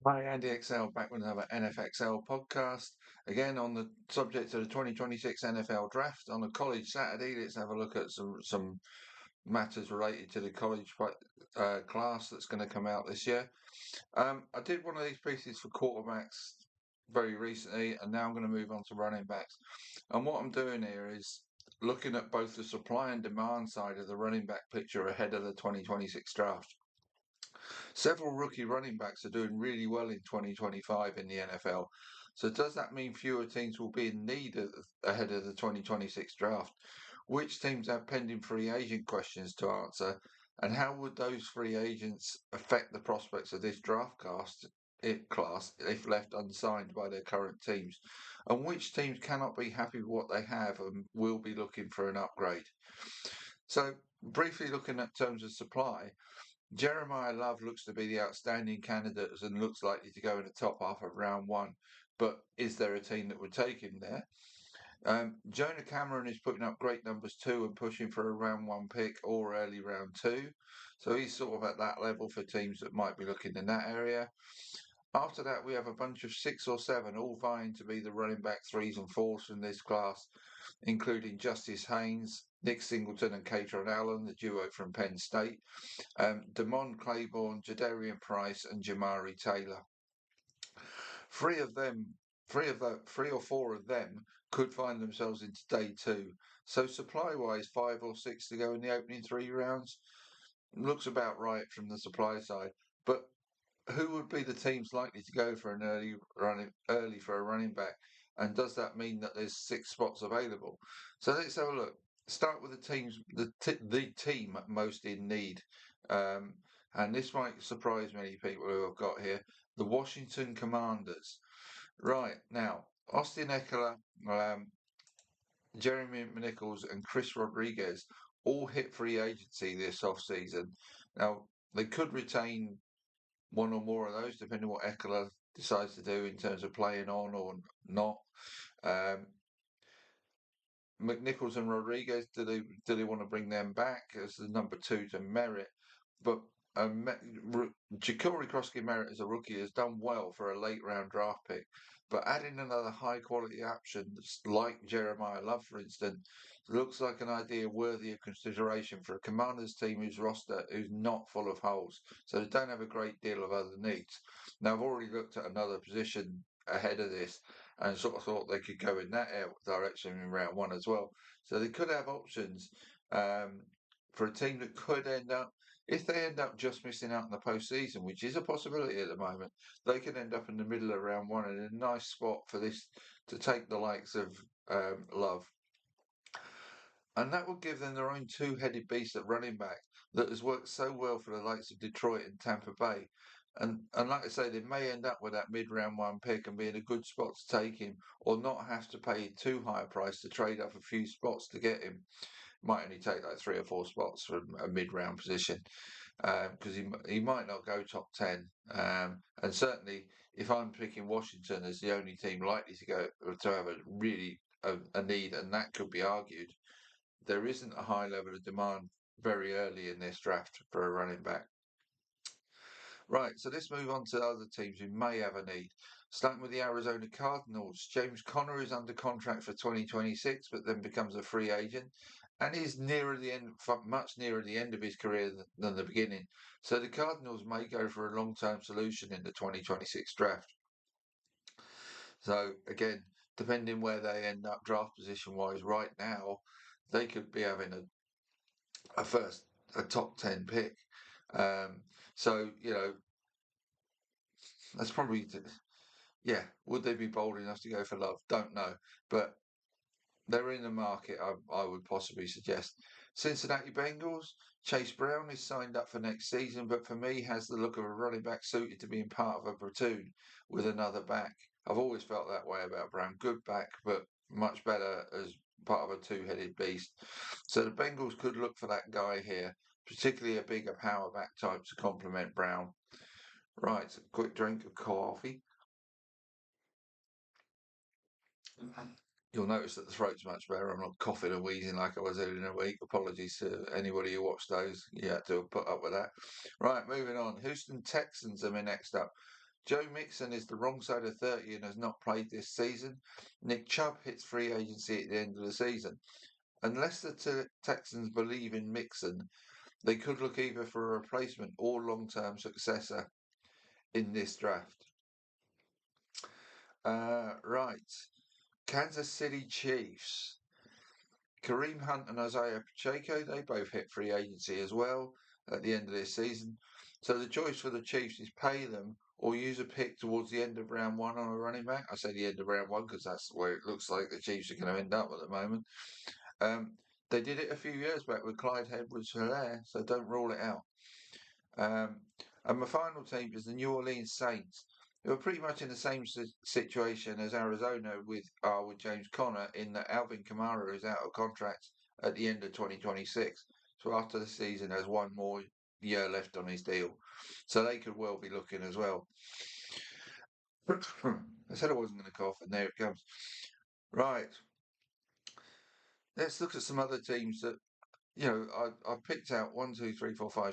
Hi, Andy XL back with another NFXL podcast. Again, on the subject of the 2026 NFL draft on a college Saturday, let's have a look at some matters related to the college class that's going to come out this year. I did one of these pieces for quarterbacks very recently, and now I'm going to move on to running backs. And what I'm doing here is looking at both the supply and demand side of the running back picture ahead of the 2026 draft. Several rookie running backs are doing really well in 2025 in the NFL. So does that mean fewer teams will be in need ahead of the 2026 draft? Which teams have pending free agent questions to answer? And how would those free agents affect the prospects of this class if left unsigned by their current teams? And which teams cannot be happy with what they have and will be looking for an upgrade? So briefly looking at terms of supply, Jeremiah Love looks to be the outstanding candidate and looks likely to go in the top half of round one. But is there a team that would take him there? Jonah Cameron is putting up great numbers too and pushing for a round one pick or early round two. So he's sort of at that level for teams that might be looking in that area. After that, we have a bunch of 6 or 7 all vying to be the running back threes and fours from this class, including Justice Haynes, Nick Singleton, and Catron Allen, the duo from Penn State. Damon Claiborne, Jadarian Price, and Jamari Taylor. Three of them, three or four of them could find themselves into day two. So supply-wise, 5 or 6 to go in the opening 3 rounds looks about right from the supply side. But who would be the teams likely to go for an early for a running back? And does that mean that there's 6 spots available? So let's have a look. Start with the team most in need, um, and this might surprise many people who I've got here. The Washington Commanders. Right now, Austin Eckler, Jeremy Nichols, and Chris Rodriguez all hit free agency this offseason. Now they could retain one or more of those, depending on what Eckler decides to do in terms of playing on or not. Um, McNichols and Rodriguez, do they want to bring them back as the number two to Merritt? But Ja'Cory Krosky-Merritt as a rookie has done well for a late round draft pick. But adding another high quality option like Jeremiah Love, for instance, looks like an idea worthy of consideration for a Commanders team whose roster is not full of holes. So they don't have a great deal of other needs. Now, I've already looked at another position ahead of this and sort of thought they could go in that direction in round one as well. So they could have options um, for a team that could end up, if they end up just missing out in the postseason, which is a possibility at the moment, they could end up in the middle of round one in a nice spot for this to take the likes of Love. And that would give them their own two-headed beast at running back that has worked so well for the likes of Detroit and Tampa Bay. And like I say, they may end up with that mid-round one pick and be in a good spot to take him, or not have to pay too high a price to trade up a few spots to get him. Might only take like 3 or 4 spots from a mid-round position because he might not go top 10. And certainly, if I'm picking Washington as the only team likely to go to have a really a need, and that could be argued, there isn't a high level of demand very early in this draft for a running back. Right, so let's move on to other teams who may have a need. Starting with the Arizona Cardinals, James Conner is under contract for 2026, but then becomes a free agent, and is nearer the end, much nearer the end of his career than the beginning. So the Cardinals may go for a long-term solution in the 2026 draft. So again, depending where they end up draft position-wise, right now they could be having a first a top 10 pick. Um, so that's probably yeah. Would they be bold enough to go for Love? Don't know, but they're in the market. I would possibly suggest Cincinnati Bengals. Chase Brown is signed up for next season, but for me has the look of a running back suited to being part of a platoon with another back. I've always felt that way about Brown. Good back, but much better as part of a two-headed beast. So the Bengals could look for that guy here, particularly a bigger power back type to complement Brown. Right, quick drink of coffee. You'll notice that the throat's much better. I'm not coughing and wheezing like I was earlier in the week. Apologies to anybody who watched those. You had to put up with that. Right, moving on. Houston Texans are my next up. Joe Mixon is the wrong side of 30 and has not played this season. Nick Chubb hits free agency at the end of the season. Unless the Texans believe in Mixon, they could look either for a replacement or long-term successor in this draft. Right. Kansas City Chiefs. Kareem Hunt and Isaiah Pacheco, they both hit free agency as well at the end of this season. So the choice for the Chiefs is pay them or use a pick towards the end of round one on a running back. I say the end of round one because that's where it looks like the Chiefs are going to end up at the moment. They did it a few years back with Clyde Edwards-Helaire, so don't rule it out. And my final team is the New Orleans Saints, who are pretty much in the same situation as Arizona with James Conner, in that Alvin Kamara is out of contract at the end of 2026. So after the season, has one more year left on his deal. So they could well be looking as well. I said I wasn't going to cough, and there it comes. Right. Let's look at some other teams that, I picked out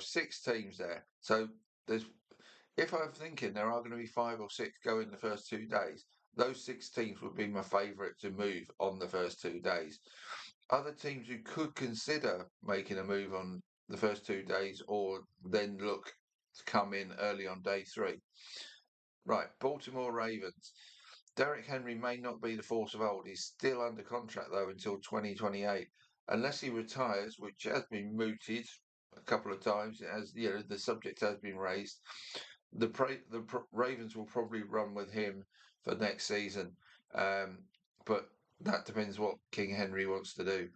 6 teams there. So there's, if I'm thinking there are going to be 5 or 6 go in the first 2 days, those 6 teams would be my favourite to move on the first 2 days. Other teams who could consider making a move on the first 2 days or then look to come in early on day 3. Right, Baltimore Ravens. Derrick Henry may not be the force of old. He's still under contract, though, until 2028. Unless he retires, which has been mooted a couple of times, as the subject has been raised, the Ravens will probably run with him for next season. But that depends what King Henry wants to do.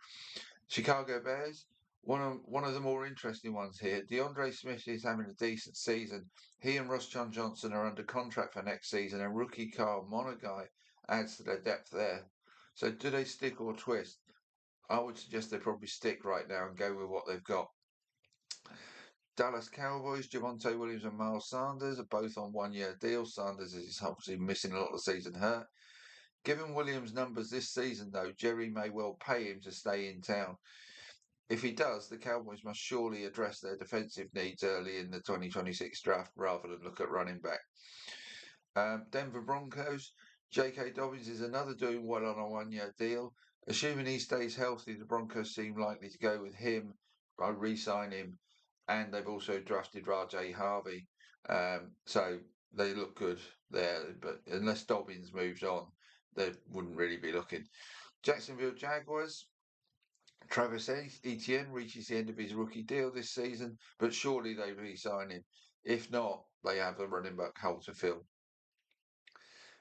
Chicago Bears, one of the more interesting ones here. DeAndre Smith is having a decent season. He and Roschon Johnson are under contract for next season, and rookie Kyle Monagai adds to their depth there. So do they stick or twist? I would suggest they probably stick right now and go with what they've got. Dallas Cowboys, Javonte Williams and Miles Sanders are both on 1-year deals. Sanders is obviously missing a lot of the season hurt. Given Williams' numbers this season, though, Jerry may well pay him to stay in town. If he does, the Cowboys must surely address their defensive needs early in the 2026 draft rather than look at running back. Denver Broncos, J.K. Dobbins is another doing well on a 1-year deal. Assuming he stays healthy, the Broncos seem likely to go with him, by re-sign him, and they've also drafted Rajay Harvey. So they look good there, but unless Dobbins moves on, they wouldn't really be looking. Jacksonville Jaguars, Travis Etienne reaches the end of his rookie deal this season, but surely they re-sign him. If not, they have a running back hole to fill.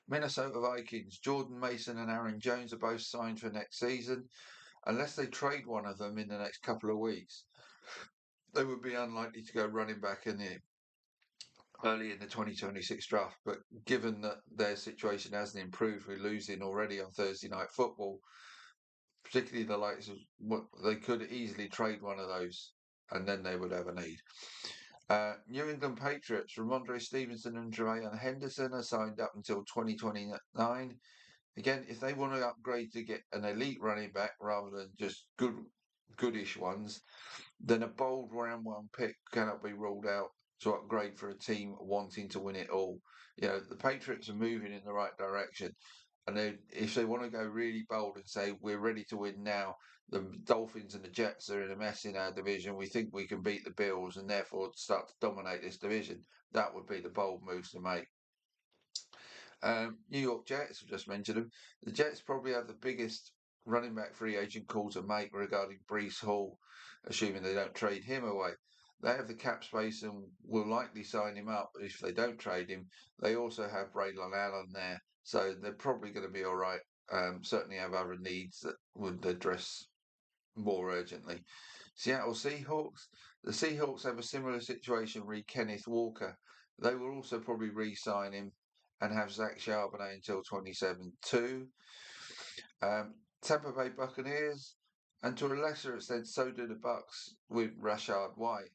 Minnesota Vikings, Jordan Mason and Aaron Jones are both signed for next season. Unless they trade one of them in the next couple of weeks, they would be unlikely to go running back early in the 2026 draft. But given that their situation hasn't improved with losing already on Thursday Night Football, particularly the likes of what they could easily trade one of those, and then they would have a need. New England Patriots, Ramondre Stevenson and Jermaine Henderson are signed up until 2029. Again, if they want to upgrade to get an elite running back rather than just goodish ones, then a bold round 1 pick cannot be ruled out to upgrade for a team wanting to win it all. The Patriots are moving in the right direction. And if they want to go really bold and say, we're ready to win now, the Dolphins and the Jets are in a mess in our division, we think we can beat the Bills and therefore start to dominate this division, that would be the bold moves to make. New York Jets, I've just mentioned them. The Jets probably have the biggest running back free agent call to make regarding Breece Hall, assuming they don't trade him away. They have the cap space and will likely sign him up. If they don't trade him, they also have Braylon Allen there. So they're probably going to be all right. Certainly have other needs that would address more urgently. Seattle Seahawks. The Seahawks have a similar situation re Kenneth Walker. They will also probably re-sign him and have Zach Charbonnet until 27 too. Tampa Bay Buccaneers, and to a lesser extent, so do the Bucks with Rashad White.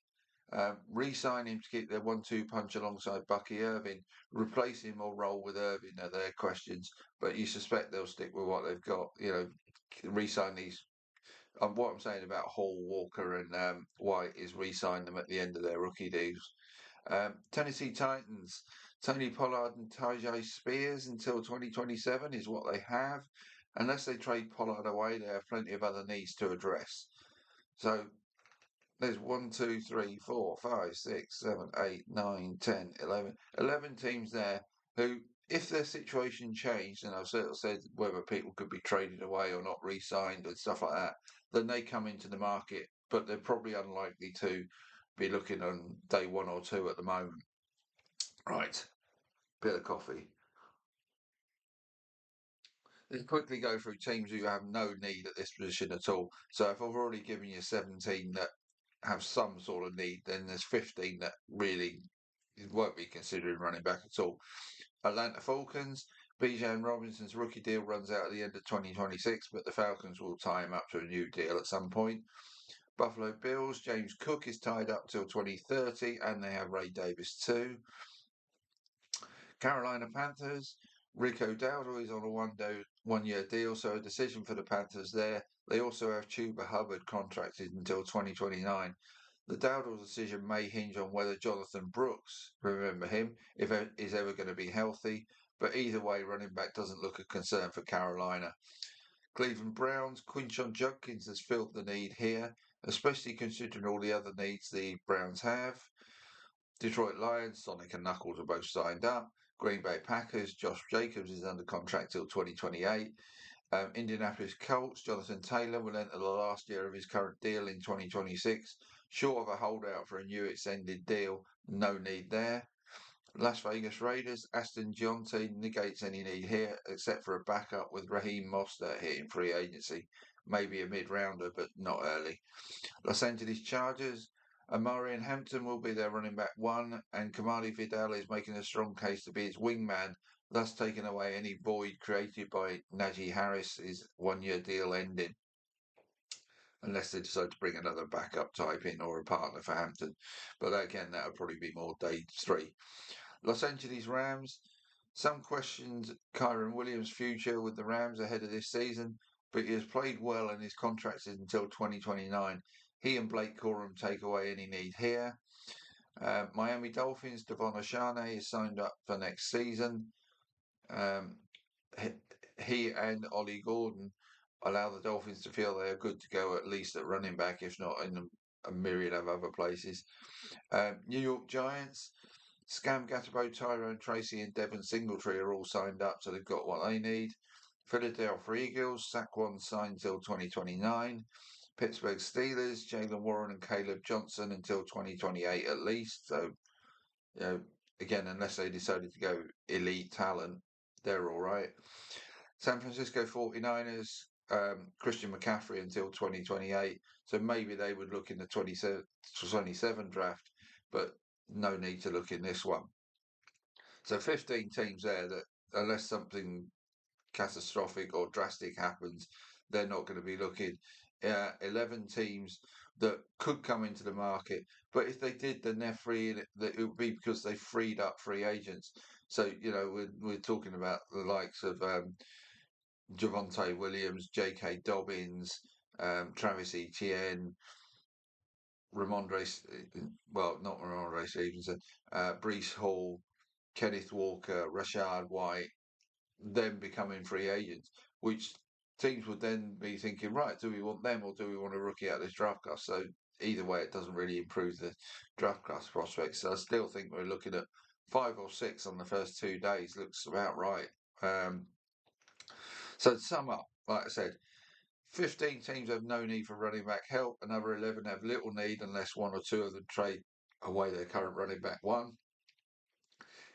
Re-sign him to keep their 1-2 punch alongside Bucky Irving. Replace him or roll with Irving are their questions, but you suspect they'll stick with what they've got. Re-sign these. What I'm saying about Hall, Walker, and White is re-sign them at the end of their rookie deals. Tennessee Titans. Tony Pollard and Tajay Spears until 2027 is what they have. Unless they trade Pollard away, they have plenty of other needs to address. So there's 1, 2, 3, 4, 5, 6, 7, 8, 9, 10, 11. 11 teams there who, if their situation changed, and I've sort of said whether people could be traded away or not re-signed and stuff like that, then they come into the market, but they're probably unlikely to be looking on day 1 or 2 at the moment. Right, bit of coffee. Let's quickly go through teams who have no need at this position at all. So if I've already given you 17 that have some sort of need, then there's 15 that really won't be considering running back at all. Atlanta Falcons, Bijan Robinson's rookie deal runs out at the end of 2026, but the Falcons will tie him up to a new deal at some point. Buffalo Bills, James Cook is tied up till 2030, and they have Ray Davis too. Carolina Panthers, Rico Dowdle is on a one-year deal, so a decision for the Panthers there. They also have Chuba Hubbard contracted until 2029. The Dowdle decision may hinge on whether Jonathan Brooks, remember him, is ever going to be healthy. But either way, running back doesn't look a concern for Carolina. Cleveland Browns, Quinshon Judkins has filled the need here, especially considering all the other needs the Browns have. Detroit Lions, Sonic and Knuckles are both signed up. Green Bay Packers, Josh Jacobs is under contract till 2028. Indianapolis Colts, Jonathan Taylor will enter the last year of his current deal in 2026. Short of a holdout for a new extended deal, no need there. Las Vegas Raiders, Aston Gionte negates any need here, except for a backup with Raheem Mostert hitting free agency. Maybe a mid-rounder, but not early. Los Angeles Chargers, Amarian Hampton will be their running back 1, and Kamali Vidal is making a strong case to be his wingman, thus taking away any void created by Najee Harris's one-year deal ending. Unless they decide to bring another backup type in or a partner for Hampton. But again, that would probably be more day 3. Los Angeles Rams. Some questioned Kyren Williams' future with the Rams ahead of this season, but he has played well and his contract is until 2029. He and Blake Corum take away any need here. Miami Dolphins, Devon Achane is signed up for next season. He and Ollie Gordon allow the Dolphins to feel they are good to go at least at running back, if not in a myriad of other places. New York Giants, Scam Gatterbo, Tyrone Tracy, and Devin Singletary are all signed up, so they've got what they need. Philadelphia Eagles, Saquon signed till 2029. Pittsburgh Steelers, Jaylen Warren and Caleb Johnson until 2028 at least. So, again, unless they decided to go elite talent, they're all right. San Francisco 49ers, Christian McCaffrey until 2028. So maybe they would look in the 27 draft, but no need to look in this one. So 15 teams there that, unless something catastrophic or drastic happens, they're not going to be looking. 11 teams that could come into the market, but if they did, then they're free. It would be because they freed up free agents. So we're talking about the likes of Javonte Williams, J.K. Dobbins, Travis Etienne, Ramondre, not Ramondre Stevenson, Breece Hall, Kenneth Walker, Rashad White, them becoming free agents, which teams would then be thinking, right, do we want them or do we want a rookie out of this draft class? So either way, it doesn't really improve the draft class prospects. So I still think we're looking at 5 or 6 on the first 2 days. Looks about right. So to sum up, like I said, 15 teams have no need for running back help. Another 11 have little need unless 1 or 2 of them trade away their current running back 1.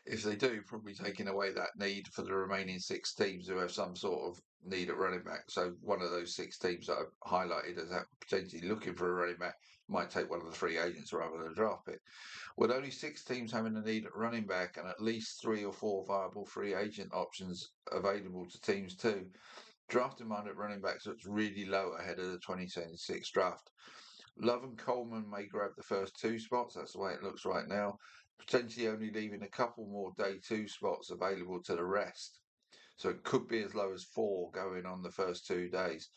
If they do, probably taking away that need for the remaining 6 teams who have some sort of need at running back. So one of those 6 teams that I've highlighted as potentially looking for a running back might take one of the free agents rather than a draft pick. With only 6 teams having a need at running back and at least 3 or 4 viable free agent options available to teams too, draft demand at running backs looks really low ahead of the 2026 draft. Love and Coleman may grab the first 2 spots. That's the way it looks right now. Potentially only leaving a couple more day 2 spots available to the rest. So it could be as low as 4 going on the first 2 days.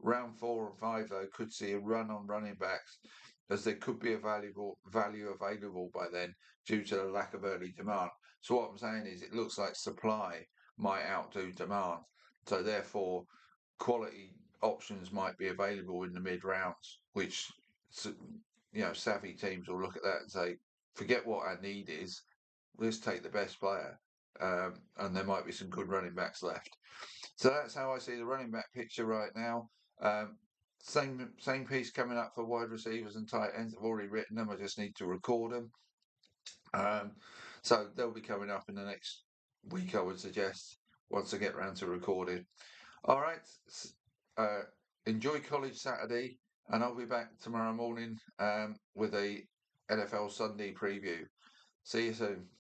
Round 4 and 5, though, could see a run on running backs as there could be a valuable value available by then due to the lack of early demand. So what I'm saying is, it looks like supply might outdo demand. So therefore, quality options might be available in the mid rounds, which savvy teams will look at that and say, forget what our need is, let's take the best player. And there might be some good running backs left. So that's how I see the running back picture right now. Um, same piece coming up for wide receivers and tight ends. I've already written them. I just need to record them. So they'll be coming up in the next week, I would suggest, once I get around to recording. All right. Uh, enjoy College Saturday, and I'll be back tomorrow morning with a NFL Sunday preview. See you soon.